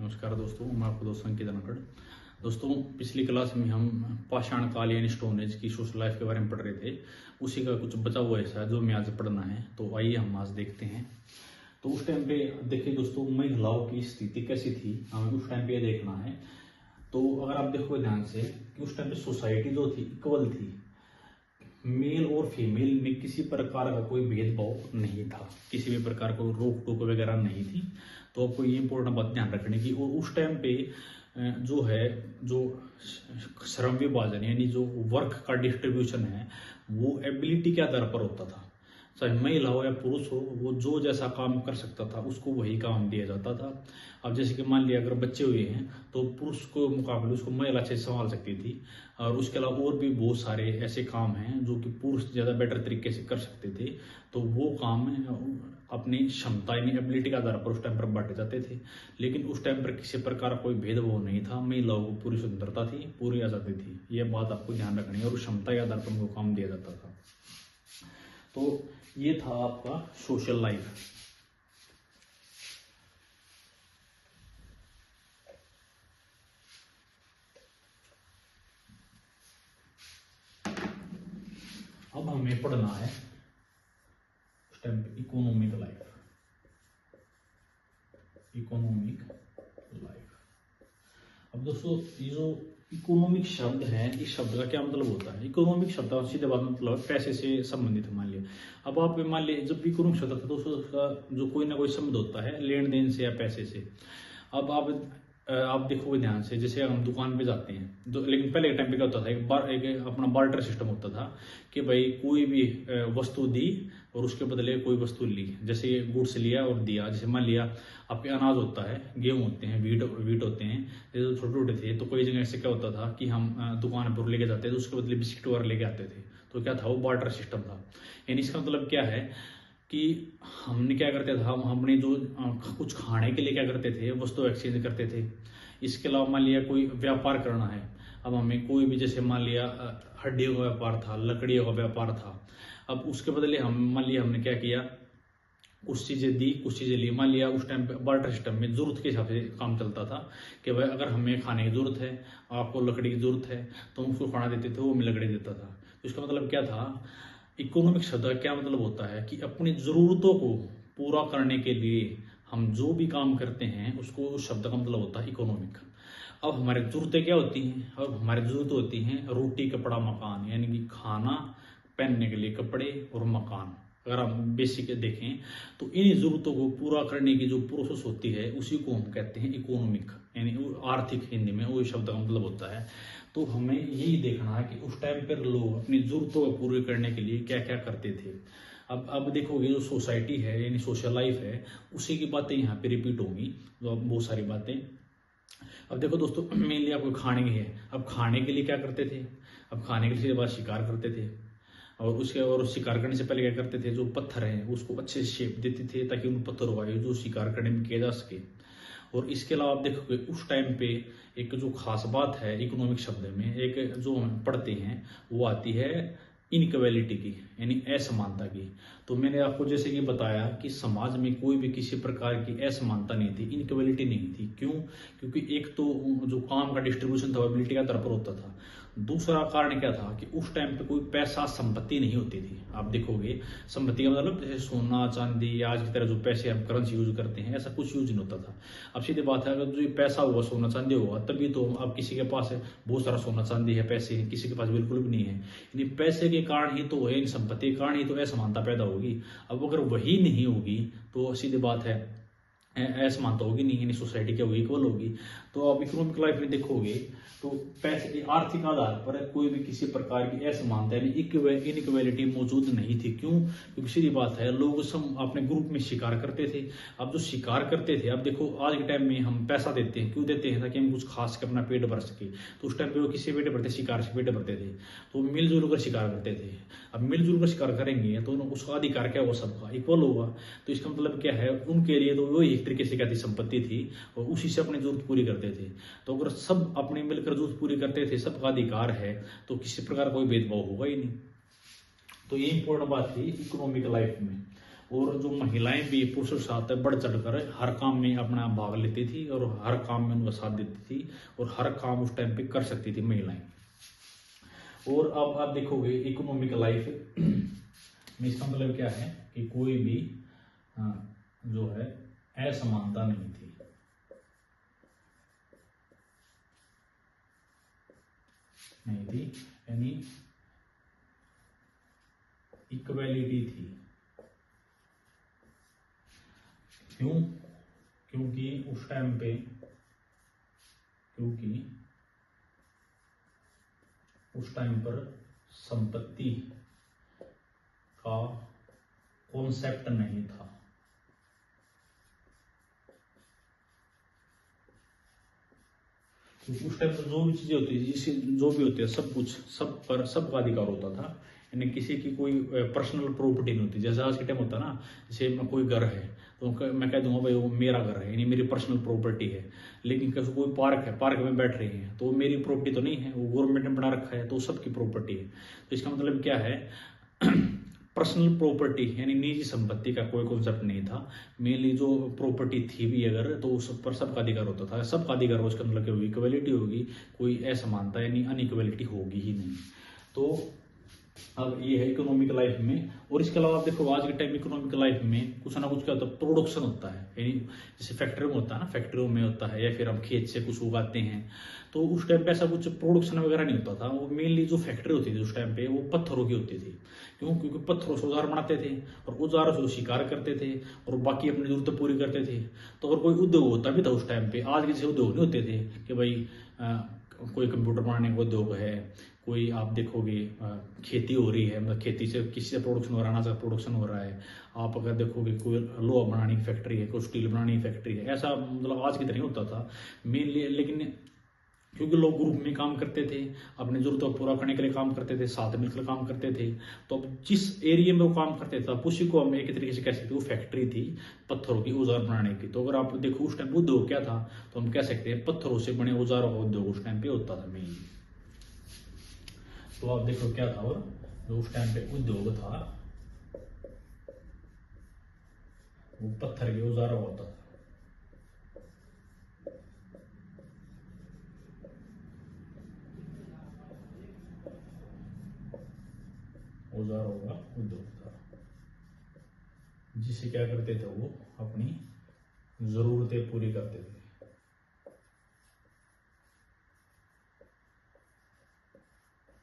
नमस्कार दोस्तों, मैं आपका दोस्त अंकित अनकड़। दोस्तों, पिछली क्लास में हम पाषाण काल यानी स्टोन एज की सोशल लाइफ के बारे में पढ़ रहे थे। उसी का कुछ बचा हुआ हिस्सा है जो हमें आज पढ़ना है, तो आइए हम आज देखते हैं। तो उस टाइम पे देखिए दोस्तों, महिलाओं की स्थिति कैसी थी, हमें उस टाइम पे ये देखना है। तो अगर आप देखोगे ध्यान से कि उस टाइम पे सोसाइटी जो थी इक्वल थी, मेल और फीमेल में किसी प्रकार का कोई भेदभाव नहीं था, किसी भी प्रकार को रोक टोक वगैरह नहीं थी। तो आपको ये इंपॉर्टेंट बात ध्यान रखने की। और उस टाइम पे जो है जो श्रम विभाजन यानी जो वर्क का डिस्ट्रीब्यूशन है वो एबिलिटी के आधार पर होता था। चाहे महिला हो या पुरुष हो, वो जो जैसा काम कर सकता था उसको वही काम दिया जाता था। अब जैसे कि मान लिया अगर बच्चे हुए हैं तो पुरुष को मुकाबले उसको महिला अच्छे से संभाल सकती थी। और उसके अलावा और भी बहुत सारे ऐसे काम हैं जो कि पुरुष ज़्यादा बेटर तरीके से कर सकते थे। तो वो काम अपनी क्षमता यानी एबिलिटी के आधार पर उस टाइम पर बांटे जाते थे। लेकिन उस टाइम पर किसी प्रकार का कोई भेदभाव नहीं था, महिलाओं को पूरी स्वतंत्रता थी, पूरी आज़ादी थी। ये बात आपको ध्यान रखनी है और क्षमता के आधार पर उनको काम दिया जाता था। तो ये था आपका सोशल लाइफ। अब हमें पढ़ना है उस टाइम पे इकोनॉमिक लाइफ। Economic life. अब दोस्तों, ये जो इकोनॉमिक शब्द है, इस शब्द का क्या मतलब होता है? इकोनॉमिक शब्द का सीधे बात मतलब पैसे से संबंधित। मान लिया अब आप मान लिया जब इकोनॉमिक शब्द था तो उसका जो कोई ना कोई संबंध होता है लेन देन से या पैसे से। अब आप देखोगे ध्यान से, जैसे हम दुकान पे जाते हैं तो, लेकिन पहले के टाइम पे क्या होता था, एक अपना बार्टर सिस्टम होता था कि भाई कोई भी वस्तु दी और उसके बदले कोई वस्तु ली। जैसे गुड्स लिया और दिया। जैसे मान लिया आपके अनाज होता है, गेहूं होते हैं, वीट होते हैं, जैसे छोटे छोटे थे तो कई जगह ऐसे क्या होता था कि हम दुकान पर लेके जाते थे तो उसके बदले बिस्किट वगैरह लेके आते थे। तो क्या था, वो बार्टर सिस्टम था। यानी इसका मतलब क्या है कि हमने क्या करते थे, हम अपने जो कुछ खाने के लिए क्या करते थे, वस्तु एक्सचेंज करते थे। इसके अलावा मान लिया कोई व्यापार करना है, अब हमें कोई भी जैसे मान लिया हड्डियों का व्यापार था, लकड़ियों का व्यापार था। अब उसके बदले हम मान लिया हमने क्या किया, कुछ चीज़ें दी, कुछ चीज़ें ली। मान लिया उस टाइम पे बार्टर सिस्टम में जरूरत के हिसाब से काम चलता था कि भाई अगर हमें खाने की जरूरत है, आपको लकड़ी की जरूरत है, तो हम उसको खाना देते थे, वो हमें लकड़ी देता था। तो इसका मतलब क्या था, इकोनॉमिक शब्द का क्या मतलब होता है कि अपनी जरूरतों को पूरा करने के लिए हम जो भी काम करते हैं उसको उस शब्द का मतलब होता है इकोनॉमिक। अब हमारी जरूरतें क्या होती हैं? अब हमारी जरूरत होती हैं रोटी कपड़ा मकान, यानी कि खाना, पहनने के लिए कपड़े और मकान। अगर हम बेसिक देखें तो इन जरूरतों को पूरा करने की जो प्रोसेस होती है उसी को हम कहते हैं इकोनॉमिक, यानी आर्थिक। हिंदी में वो शब्द का मतलब होता है। तो हमें यही देखना है कि उस टाइम पर लोग अपनी जरूरतों को पूरी करने के लिए क्या क्या करते थे। अब देखोगे जो सोसाइटी है यानी सोशल लाइफ है, उसी की बातें यहाँ पे रिपीट होंगी, तो अब बहुत सारी बातें। अब देखो दोस्तों, मेनली आपको खाने की है। अब खाने के लिए क्या करते थे, अब खाने के लिए बाद शिकार करते थे। और शिकार करने से पहले क्या करते थे, जो पत्थर है उसको अच्छे से शेप देते थे ताकि उन पत्थरों का जो शिकार करने में किया जा सके। और इसके अलावा आप देखोगे उस टाइम पे एक जो खास बात है इकोनॉमिक शब्द में, एक जो हम पढ़ते हैं वो आती है इनइक्वालिटी की, यानी असमानता की। तो मैंने आपको जैसे कि बताया कि समाज में कोई भी किसी प्रकार की असमानता नहीं थी, इनइक्वालिटी नहीं थी। क्यों? क्योंकि एक तो जो काम का डिस्ट्रीब्यूशन था एबिलिटी का आधार पर होता था। दूसरा कारण क्या था कि उस टाइम पे कोई पैसा संपत्ति नहीं होती थी। आप देखोगे संपत्ति का मतलब जैसे सोना चांदी आज की तरह जो पैसे हम करेंसी यूज करते हैं, ऐसा कुछ यूज नहीं होता था। अब सीधी बात है, अगर जो पैसा होगा, सोना चांदी होगा, तभी तो अब किसी के पास बहुत सारा सोना चांदी है, पैसे हैं, किसी के पास बिल्कुल भी नहीं है। यानी पैसे के कारण ही तो है, इन संपत्ति के कारण ही तो असमानता पैदा होगी। अब अगर वही नहीं होगी तो सीधी बात है असमानता होगी नहीं, यानी सोसाइटी क्या होगी, इक्वल होगी। तो आप इकोनॉमिक लाइफ में देखोगे तो पैसे आर्थिक आधार पर कोई भी किसी प्रकार की असमानता यानी इनइक्वालिटी मौजूद नहीं थी। क्यों? क्योंकि सीधी बात है, लोग सब अपने ग्रुप में शिकार करते थे। अब जो शिकार करते थे, अब देखो आज के टाइम में हम पैसा देते हैं, क्यों देते हैं? ताकि हम कुछ खास के अपना पेट भर सके। तो उस टाइम पे वो किसी पेट भरते, शिकार से पेट भरते थे, तो मिलजुल कर शिकार करते थे। अब मिलजुल कर शिकार करेंगे तो उसका अधिकार क्या होगा, सबका इक्वल होगा। तो इसका मतलब क्या है, उनके लिए तो वो एक तरीके से क्या थी, संपत्ति थी, और उसी से अपनी जरूरत पूरी करते थे। तो अगर सब अपने मिलकर जरूरत पूरी करते थे, सबका अधिकार है, तो किसी प्रकार कोई भेदभाव होगा ही नहीं। तो ये इंपॉर्टेंट बात थी इकोनॉमिक लाइफ में। और जो महिलाएं भी पुरुषों के साथ बढ़ चढ़कर हर काम में अपना भाग लेती थी और हर काम में उनका साथ देती थी और हर काम उस टाइम पे कर सकती थी महिलाएं। और अब आप देखोगे इकोनॉमिक लाइफ में इसका मतलब क्या है कि कोई भी जो है असमानता नहीं थी। यानी इक्वलिटी थी। क्यों? क्योंकि उस टाइम पर संपत्ति का कॉन्सेप्ट नहीं था। क्योंकि उस टाइम पर जो भी चीजें होती थी, जिससे जो भी होते हैं सब कुछ सब पर सबका अधिकार होता था। यानी किसी की कोई पर्सनल प्रॉपर्टी नहीं होती। जैसे आज के टाइम होता है ना, जैसे कोई घर है तो मैं कह दूंगा भाई वो मेरा घर है, यानी मेरी पर्सनल प्रॉपर्टी है। लेकिन कैसे कोई पार्क है, पार्क में बैठ रहे हैं तो वो मेरी प्रॉपर्टी तो नहीं है, वो गवर्नमेंट ने बना रखा है तो सबकी प्रॉपर्टी है। तो इसका मतलब क्या है पर्सनल प्रॉपर्टी यानी निजी संपत्ति का कोई कॉन्सेप्ट नहीं था। मेनली जो प्रॉपर्टी थी भी अगर तो उस पर सबका अधिकार होता था। सबका अधिकार हो, इसका मतलब क्या होगी? इक्वलिटी होगी, कोई असमानता यानी अनइक्वलिटी होगी ही नहीं। तो अब ये है इकोनॉमिक लाइफ में। और इसके अलावा आप देखो आज के टाइम इकोनॉमिक लाइफ में कुछ ना कुछ क्या होता है, प्रोडक्शन होता है। यानी जैसे फैक्ट्री में होता है ना, फैक्ट्रियों में होता है, या फिर हम खेत से कुछ उगाते हैं तो उस टाइम पे ऐसा कुछ प्रोडक्शन वगैरह नहीं होता था। वो मेनली जो फैक्ट्री होती थी उस टाइम पे वो पत्थरों की होती थी। क्यों? क्योंकि पत्थरों से औजार बनाते थे और औजारों से वो शिकार करते थे और बाकी अपनी जरूरतें पूरी करते थे। तो अगर कोई उद्योग होता भी था उस टाइम पे, आज के जैसे उद्योग नहीं होते थे कि भाई कोई कंप्यूटर बनाने का उद्योग है, कोई आप देखोगे खेती हो रही है, मतलब खेती से किसी से प्रोडक्शन हो रहा है, अनाज का प्रोडक्शन हो रहा है। आप अगर देखोगे कोई लोहा बनाने की फैक्ट्री है, कोई स्टील बनाने की फैक्ट्री है, ऐसा मतलब आज की तरह नहीं होता था मेनली। लेकिन क्योंकि लोग ग्रुप में काम करते थे, अपनी जरूरतों को पूरा करने के लिए काम करते थे, साथ मिलकर काम करते थे। तो अब जिस एरिया में वो काम करते थे उसी को हम एक तरीके से कह सकते हैं वो फैक्ट्री थी पत्थरों की औजार बनाने की। तो अगर आप देखो उस टाइम उद्योग क्या था तो हम कह सकते हैं पत्थरों से बने औजारों का उद्योग उस टाइम पे होता था मेनली। तो आप देखो क्या था, और जो उस टाइम पे उद्योग था वो पत्थर के औजारों होता था। औजारों का उद्योग था, जिसे क्या करते थे वो अपनी जरूरतें पूरी करते थे।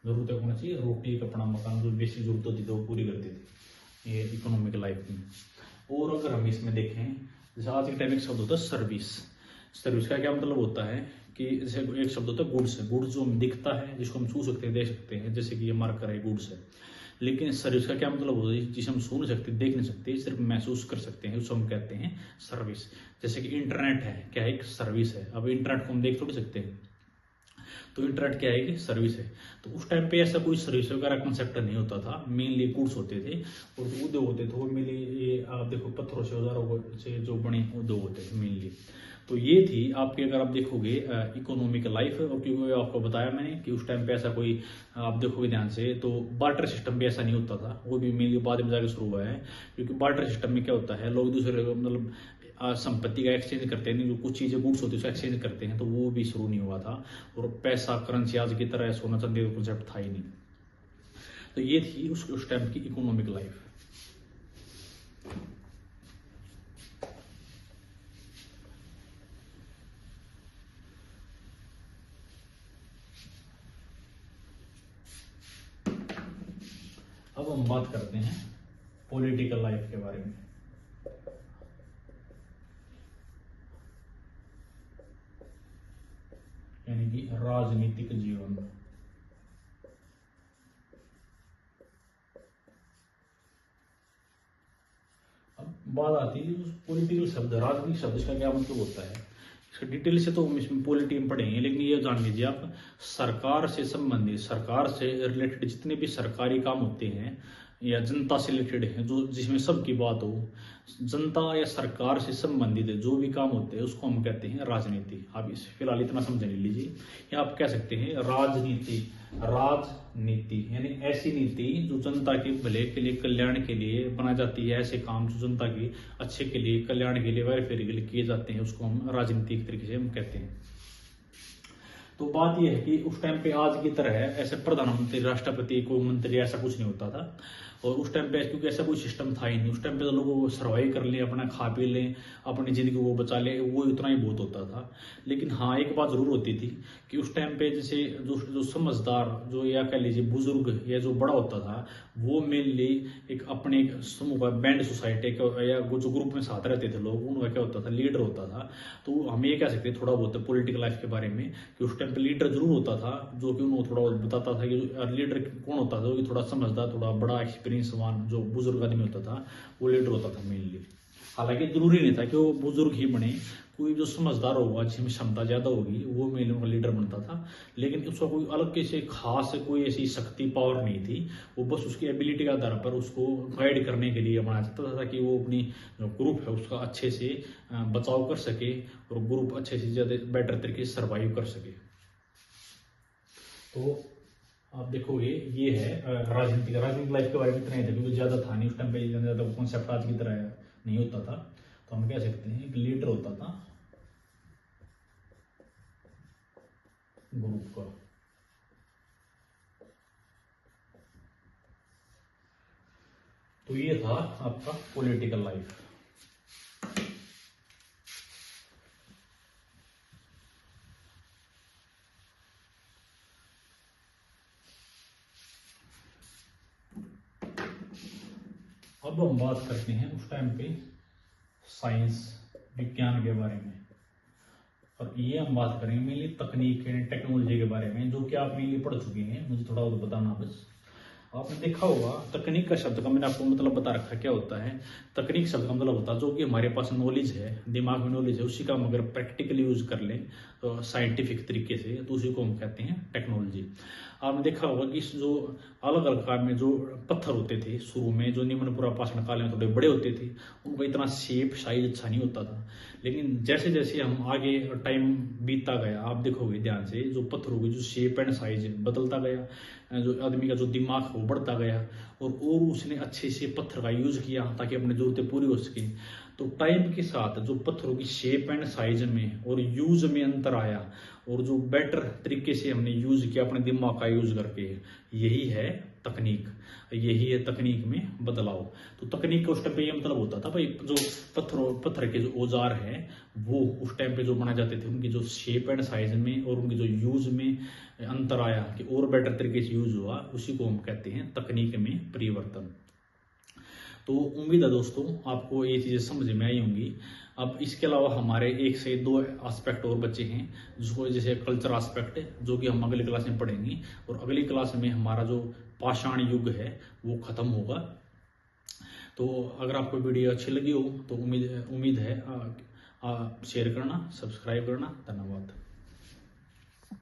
जरूरतें होना चाहिए, रोटी कपड़ा मकान, जो बेसिक जरूरत होती थी वो पूरी करते थे ये इकोनॉमिक लाइफ में। और अगर हम इसमें देखें जैसे आज के टाइम एक शब्द होता है सर्विस। सर्विस का क्या मतलब होता है कि जैसे एक शब्द होता है गुड्स है। गुड्स जो हम दिखता है, जिसको हम छू सकते हैं, देख सकते हैं, जैसे कि ये मार्कर है, गुड्स है। लेकिन सर्विस का क्या मतलब होता है? जिसे हम सुन नहीं सकते, देख नहीं सकते, सिर्फ महसूस कर सकते हैं, उसको हम कहते हैं सर्विस। जैसे कि इंटरनेट है, क्या है? एक सर्विस है। अब इंटरनेट को हम देख थोड़ी सकते हैं, तो इंटरनेट क्या है कि सर्विस है। तो उस टाइम पे ऐसा कोई सर्विस वगैरह कंसेप्ट नहीं होता था, मेनली गुड्स होते थे और जो उद्योग होते थे वो मेनली ये आप देखो पत्थरों से औजारों से जो बने उद्योग होते थे मेनली। तो ये थी आपके, अगर आप देखोगे इकोनॉमिक लाइफ। और क्योंकि आपको बताया मैंने कि उस टाइम पे ऐसा कोई आप देखोगे ध्यान से तो बार्टर सिस्टम भी ऐसा नहीं होता था, वो भी मेनली बाद में जाकर शुरू हुआ है। क्योंकि बार्टर सिस्टम में क्या होता है, लोग दूसरे मतलब संपत्ति का एक्सचेंज करते हैं, जो कुछ चीजें गुड्स होती है उसका एक्सचेंज करते हैं, तो वो भी शुरू नहीं हुआ था। और पैसा करेंसी आज की तरह सोना चांदी का कॉन्सेप्ट था ही नहीं। तो ये थी उस टाइम की इकोनॉमिक लाइफ। अब हम बात करते हैं पॉलिटिकल लाइफ के बारे में। यानी कि राजनीतिक जीवन। अब बात आती है पॉलिटिकल शब्द, राजनीतिक शब्द, इसका क्या मतलब होता है? इसका डिटेल से तो हम इसमें पॉलिटी में पढ़ेंगे, लेकिन ये जान लीजिए आप, सरकार से संबंधित, सरकार से रिलेटेड जितने भी सरकारी काम होते हैं या जनता से रिलेटेड है, जो जिसमें सबकी बात हो, जनता या सरकार से संबंधित जो भी काम होते हैं उसको हम कहते हैं राजनीति। आप इस फिलहाल इतना समझ लीजिए, या आप कह सकते हैं राजनीति। राजनीति यानी ऐसी नीति जो जनता के भले के लिए, कल्याण के लिए बनाई जाती है, ऐसे काम जो जनता के अच्छे के लिए, कल्याण के लिए, वेलफेयर के लिए किए जाते हैं, उसको हम राजनीति के तरीके से हम कहते हैं। तो बात यह है कि उस टाइम पे आज की तरह है ऐसे प्रधानमंत्री, राष्ट्रपति, कोई मंत्री ऐसा कुछ नहीं होता था। और उस टाइम पे क्योंकि ऐसा कोई सिस्टम था ही नहीं, उस टाइम पे तो लोग सर्वाइव कर लें, अपना खा पी लें, अपनी जिंदगी को बचा लें, वो इतना ही बहुत होता था। लेकिन हाँ, एक बात जरूर होती थी कि उस टाइम पे जैसे जो समझदार, जो या कह लीजिए बुजुर्ग या जो बड़ा होता था, वो मेनली एक अपने समूह का, बैंड सोसाइटी का, या वो जो ग्रुप में साथ रहते थे लोग, उनका क्या होता था, लीडर होता था। तो हम ये कह सकते हैं थोड़ा बहुत पॉलिटिकल लाइफ के बारे में कि उस टाइम पे लीडर जरूर होता था, जो कि उनको थोड़ा बहुत बताता था कि लीडर कौन होता था, जो कि थोड़ा समझदार, थोड़ा बड़ा एक्सपीरियंसवान जो बुजुर्ग आदमी होता था, वो लीडर होता था मेनली। हालांकि जरूरी नहीं था कि वो बुजुर्ग ही बने, कोई जो समझदार होगा, जिसमें क्षमता ज्यादा होगी, वो मेनली उनका लीडर बनता था। लेकिन उसका कोई अलग कैसे खास कोई ऐसी शक्ति, पावर नहीं थी। वो बस उसकी एबिलिटी के आधार पर उसको गाइड करने के लिए बनाया जाता था ताकि वो अपनी जो ग्रुप है उसका अच्छे से बचाव कर सके और ग्रुप अच्छे से ज्यादा बेटर तरीके से सर्वाइव कर सके। तो आप देखोगे ये है राजनीतिक लाइफ के बारे में इतना ही था, क्योंकि ज्यादा था नहीं उस टाइम पे, ज्यादा कॉन्सेप्ट आज की तरह नहीं होता था। तो हम कह सकते हैं एक लीडर होता था ग्रुप का। तो ये था आपका पॉलिटिकल लाइफ। अब हम बात करते हैं उस टाइम पे साइंस, विज्ञान के बारे में। और ये हम बात करेंगे मेनली तकनीक यानी टेक्नोलॉजी के बारे में, जो कि आप मेनली पढ़ चुके हैं, मुझे थोड़ा और बताना बस। आपने देखा होगा तकनीक का शब्द का मैंने आपको मतलब बता रखा क्या होता है। तकनीक शब्द का मतलब होता है जो कि हमारे पास नॉलेज है, दिमाग में नॉलेज है, उसी का हम अगर प्रैक्टिकली यूज कर लें तो साइंटिफिक तरीके से, तो उसी को हम कहते हैं टेक्नोलॉजी। आपने देखा होगा कि जो अलग अलग काल में जो पत्थर होते थे शुरू में, जो निम्नपुरा पाषाण काल में थोड़े बड़े होते थे, उनका इतना शेप साइज अच्छा नहीं होता था। लेकिन जैसे जैसे हम आगे टाइम बीतता गया, आप देखोगे ध्यान से, जो पत्थरों की जो शेप एंड साइज बदलता गया, जो आदमी का जो दिमाग है वो बढ़ता गया, और उसने अच्छे से पत्थर का यूज किया ताकि अपनी जरूरतें पूरी हो सके। तो टाइम के साथ जो पत्थरों की शेप एंड साइज में और यूज में अंतर आया, और जो बेटर तरीके से हमने यूज किया अपने दिमाग का यूज करके, यही है तकनीक, यही है तकनीक में बदलाव। तो तकनीक का उस टाइम पे ये मतलब होता था भाई, जो पत्थर के जो औजार हैं वो उस टाइम पे जो बनाए जाते थे, उनकी जो शेप एंड साइज में और उनकी जो यूज में अंतर आया कि और बेटर तरीके से यूज हुआ, उसी को हम कहते हैं तकनीक में परिवर्तन। तो उम्मीद है दोस्तों आपको ये चीजें समझ में आई होंगी। अब इसके अलावा हमारे एक से दो एस्पेक्ट और बचे हैं, जिसको जैसे कल्चर एस्पेक्ट है, जो कि हम अगली क्लास में पढ़ेंगे। और अगली क्लास में हमारा जो पाषाण युग है वो खत्म होगा। तो अगर आपको वीडियो अच्छी लगी हो तो उम्मीद है शेयर करना, सब्सक्राइब करना। धन्यवाद।